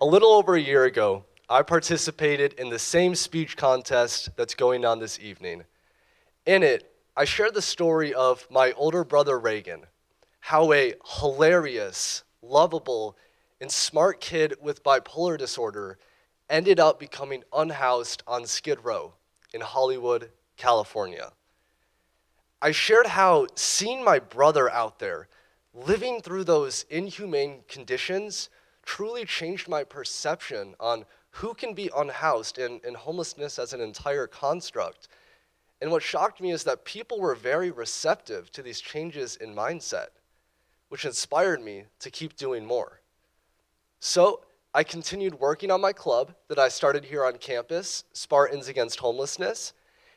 A little over a year ago, I participated in the same speech contest that's going on this evening. In it, I shared the story of my older brother Reagan, how a hilarious, lovable, and smart kid with bipolar disorder ended up becoming unhoused on Skid Row in Hollywood, California. I shared how seeing my brother out there living through those inhumane conditions truly changed my perception on who can be unhoused and homelessness as an entire construct. And what shocked me is that people were very receptive to these changes in mindset, which inspired me to keep doing more. So I continued working on my club that I started here on campus, Spartans Against Homelessness,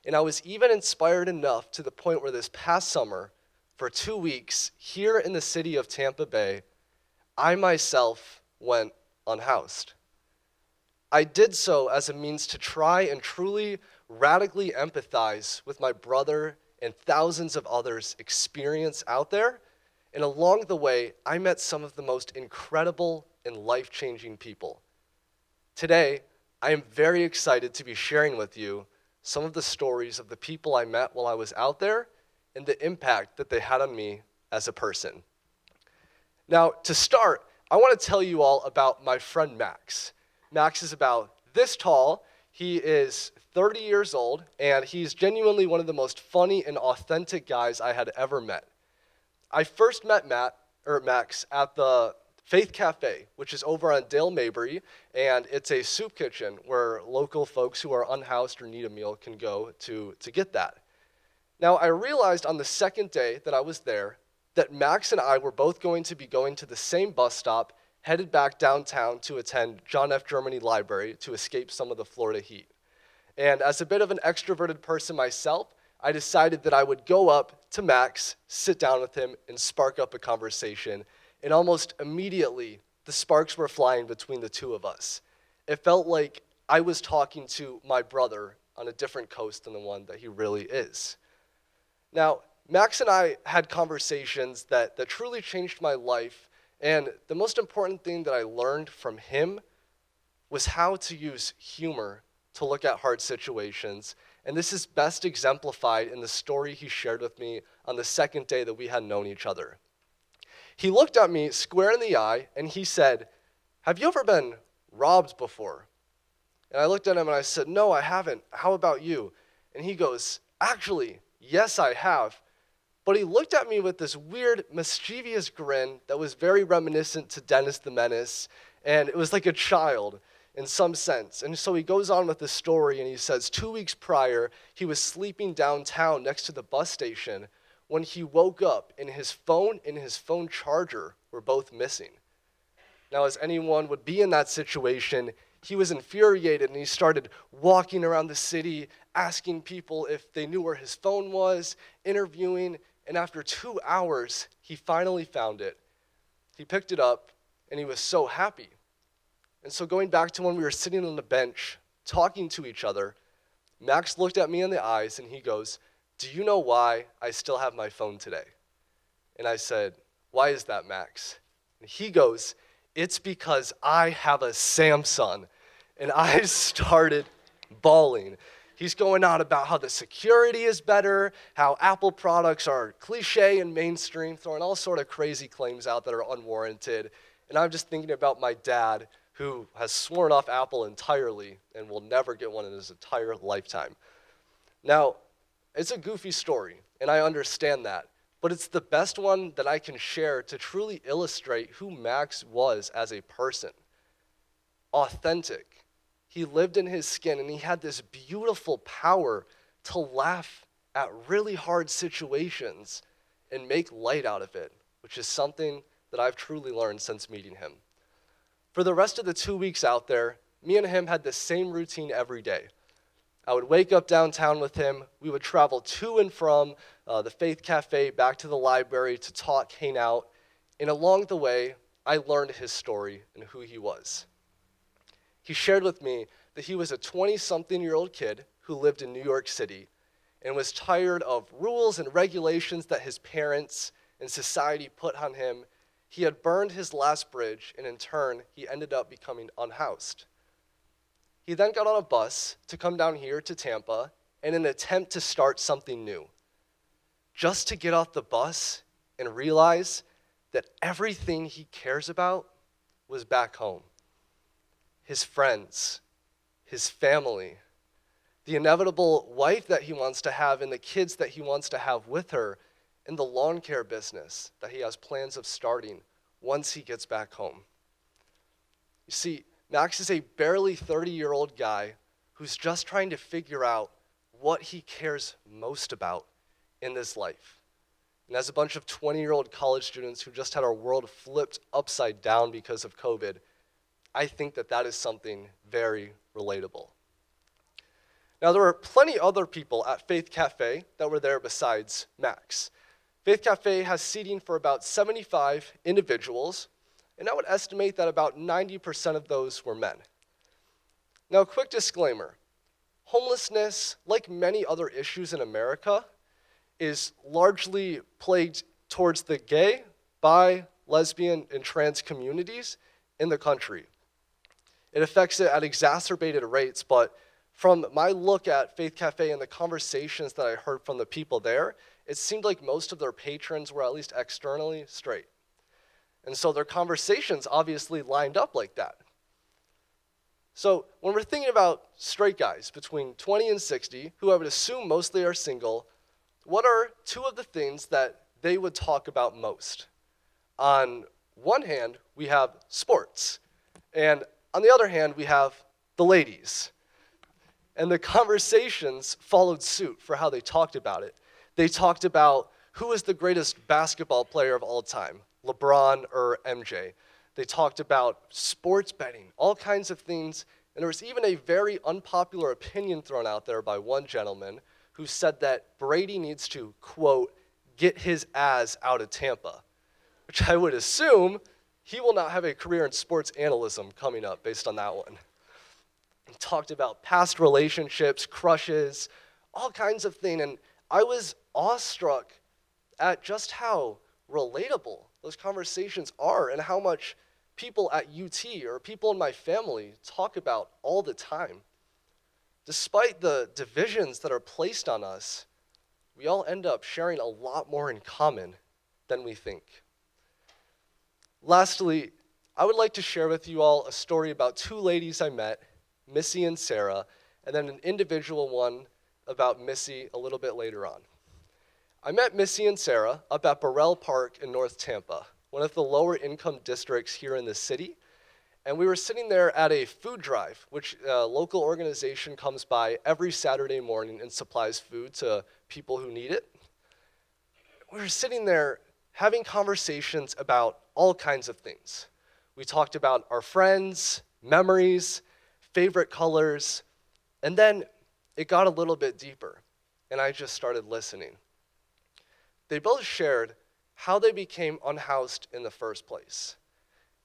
and I was even inspired enough to the point where this past summer, for 2 weeks, here in the city of Tampa Bay, I myself went unhoused. I did so as a means to try and truly radically empathize with my brother and thousands of others' experience out there, and along the way, I met some of the most incredible and life-changing people. Today, I am very excited to be sharing with you some of the stories of the people I met while I was out there and the impact that they had on me as a person. Now, to start, I want to tell you all about my friend Max. Max is about this tall. He is 30 years old, and he's genuinely one of the most funny and authentic guys I had ever met. I first met Max at the Faith Cafe, which is over on Dale Mabry, and it's a soup kitchen where local folks who are unhoused or need a meal can go to get that. Now, I realized on the second day that I was there that Max and I were both going to be going to the same bus stop, headed back downtown to attend John F. Germany Library to escape some of the Florida heat. And as a bit of an extroverted person myself, I decided that I would go up to Max, sit down with him, and spark up a conversation. And almost immediately, the sparks were flying between the two of us. It felt like I was talking to my brother on a different coast than the one that he really is. Now, Max and I had conversations that truly changed my life, and the most important thing that I learned from him was how to use humor to look at hard situations, and this is best exemplified in the story he shared with me on the second day that we had known each other. He looked at me square in the eye, and he said, "Have you ever been robbed before?" And I looked at him and I said, "No, I haven't. How about you?" And he goes, "Actually, yes, I have." But he looked at me with this weird, mischievous grin that was very reminiscent to Dennis the Menace, and it was like a child in some sense. And so he goes on with the story, and he says 2 weeks prior, he was sleeping downtown next to the bus station when he woke up, and his phone and his phone charger were both missing. Now, as anyone would be in that situation, he was infuriated, and he started walking around the city, asking people if they knew where his phone was, interviewing, and after 2 hours, he finally found it. He picked it up, and he was so happy. And so going back to when we were sitting on the bench, talking to each other, Max looked at me in the eyes, and he goes, "Do you know why I still have my phone today?" And I said, "Why is that, Max?" And he goes, "It's because I have a Samsung." And I started bawling. He's going on about how the security is better, how Apple products are cliche and mainstream, throwing all sort of crazy claims out that are unwarranted. And I'm just thinking about my dad, who has sworn off Apple entirely and will never get one in his entire lifetime. Now, it's a goofy story, and I understand that, but it's the best one that I can share to truly illustrate who Max was as a person. Authentic. He lived in his skin, and he had this beautiful power to laugh at really hard situations and make light out of it, which is something that I've truly learned since meeting him. For the rest of the 2 weeks out there, me and him had the same routine every day. I would wake up downtown with him. We would travel to and from the Faith Cafe back to the library to talk, hang out, and along the way, I learned his story and who he was. He shared with me that he was a 20-something-year-old kid who lived in New York City and was tired of rules and regulations that his parents and society put on him. he had burned his last bridge, and in turn, he ended up becoming unhoused. He then got on a bus to come down here to Tampa in an attempt to start something new, just to get off the bus and realize that everything he cares about was back home. His friends, his family, the inevitable wife that he wants to have and the kids that he wants to have with her, and the lawn care business that he has plans of starting once he gets back home. You see, Max is a barely 30-year-old guy who's just trying to figure out what he cares most about in this life. And as a bunch of 20-year-old college students who just had our world flipped upside down because of COVID, I think that that is something very relatable. Now, there were plenty other people at Faith Cafe that were there besides Max. Faith Cafe has seating for about 75 individuals, and I would estimate that about 90% of those were men. Now, quick disclaimer. Homelessness, like many other issues in America, is largely plagued towards the gay, bi, lesbian, and trans communities in the country. It affects it at exacerbated rates, but from my look at Faith Cafe and the conversations that I heard from the people there, it seemed like most of their patrons were at least externally straight. And so their conversations obviously lined up like that. So when we're thinking about straight guys between 20 and 60, who I would assume mostly are single, what are two of the things that they would talk about most? On one hand, we have sports. And on the other hand, we have the ladies. And the conversations followed suit for how they talked about it. They talked about who is the greatest basketball player of all time, LeBron or MJ. They talked about sports betting, all kinds of things. And there was even a very unpopular opinion thrown out there by one gentleman who said that Brady needs to, quote, get his ass out of Tampa, which I would assume he will not have a career in sports analysis coming up based on that one. We talked about past relationships, crushes, all kinds of things, and I was awestruck at just how relatable those conversations are and how much people at UT or people in my family talk about all the time. Despite the divisions that are placed on us, we all end up sharing a lot more in common than we think. Lastly, I would like to share with you all a story about two ladies I met, Missy and Sarah, and then an individual one about Missy a little bit later on. I met Missy and Sarah up at Burrell Park in North Tampa, one of the lower income districts here in the city. And we were sitting there at a food drive, which a local organization comes by every Saturday morning and supplies food to people who need it. We were sitting there having conversations about all kinds of things. We talked about our friends, memories, favorite colors, and then it got a little bit deeper, and I just started listening. They both shared how they became unhoused in the first place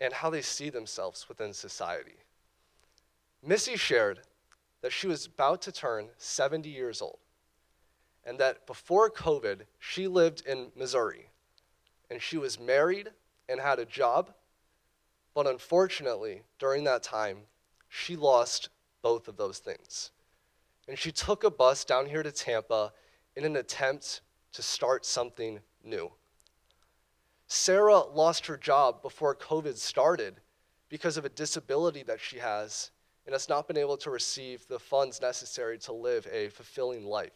and how they see themselves within society. Missy shared that she was about to turn 70 years old and that before COVID, she lived in Missouri and she was married and had a job, but unfortunately, during that time, she lost both of those things. And she took a bus down here to Tampa in an attempt to start something new. Sarah lost her job before COVID started because of a disability that she has and has not been able to receive the funds necessary to live a fulfilling life.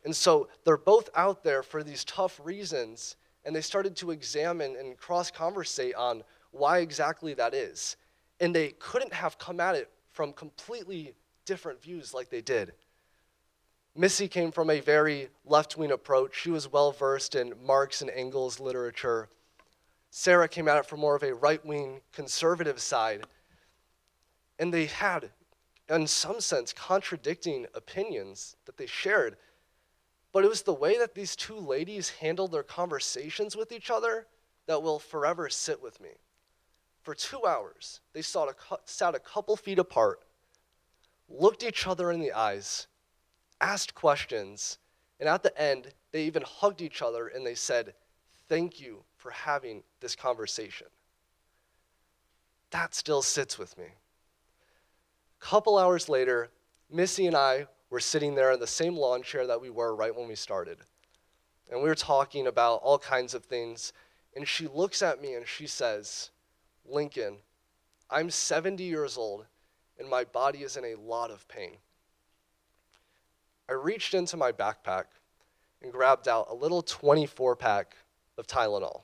And so they're both out there for these tough reasons, and they started to examine and cross-conversate on why exactly that is. And they couldn't have come at it from completely different views like they did. Missy came from a very left-wing approach. She was well-versed in Marx and Engels literature. Sarah came at it from more of a right-wing conservative side. And they had, in some sense, contradicting opinions that they shared. But it was the way that these two ladies handled their conversations with each other that will forever sit with me. For 2 hours, they sat a couple feet apart, looked each other in the eyes, asked questions, and at the end, they even hugged each other and they said, "Thank you for having this conversation. That still sits with me. A couple hours later, Missy and I were sitting there in the same lawn chair that we were right when we started. And we were talking about all kinds of things. And she looks at me and she says, "Lincoln, I'm 70 years old and my body is in a lot of pain." I reached into my backpack and grabbed out a little 24-pack of Tylenol,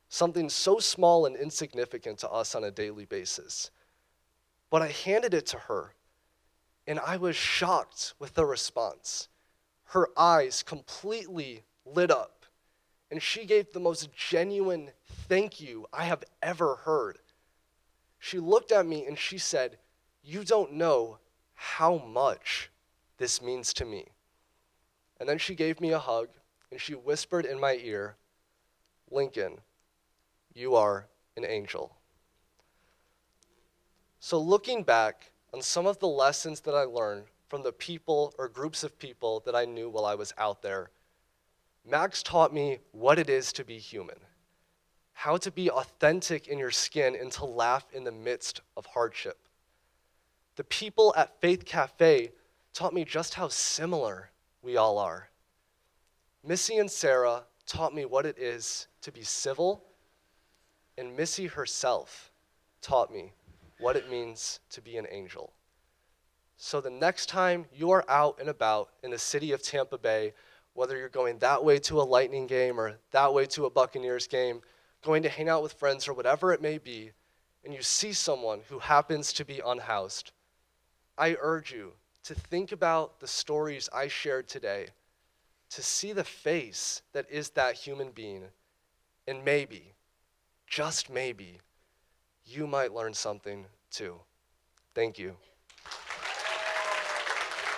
something so small and insignificant to us on a daily basis. But I handed it to her, and I was shocked with the response. Her eyes completely lit up, and she gave the most genuine thank you I have ever heard. She looked at me and she said, "You don't know how much this means to me." And then she gave me a hug, and she whispered in my ear, "Lincoln, you are an angel." So looking back on some of the lessons that I learned from the people or groups of people that I knew while I was out there, Max taught me what it is to be human, how to be authentic in your skin and to laugh in the midst of hardship. The people at Faith Cafe taught me just how similar we all are. Missy and Sarah taught me what it is to be civil, and Missy herself taught me what it means to be an angel. So the next time you are out and about in the city of Tampa Bay, whether you're going that way to a Lightning game or that way to a Buccaneers game, going to hang out with friends or whatever it may be, and you see someone who happens to be unhoused, I urge you to think about the stories I shared today, to see the face that is that human being, and maybe, just maybe, you might learn something too. Thank you.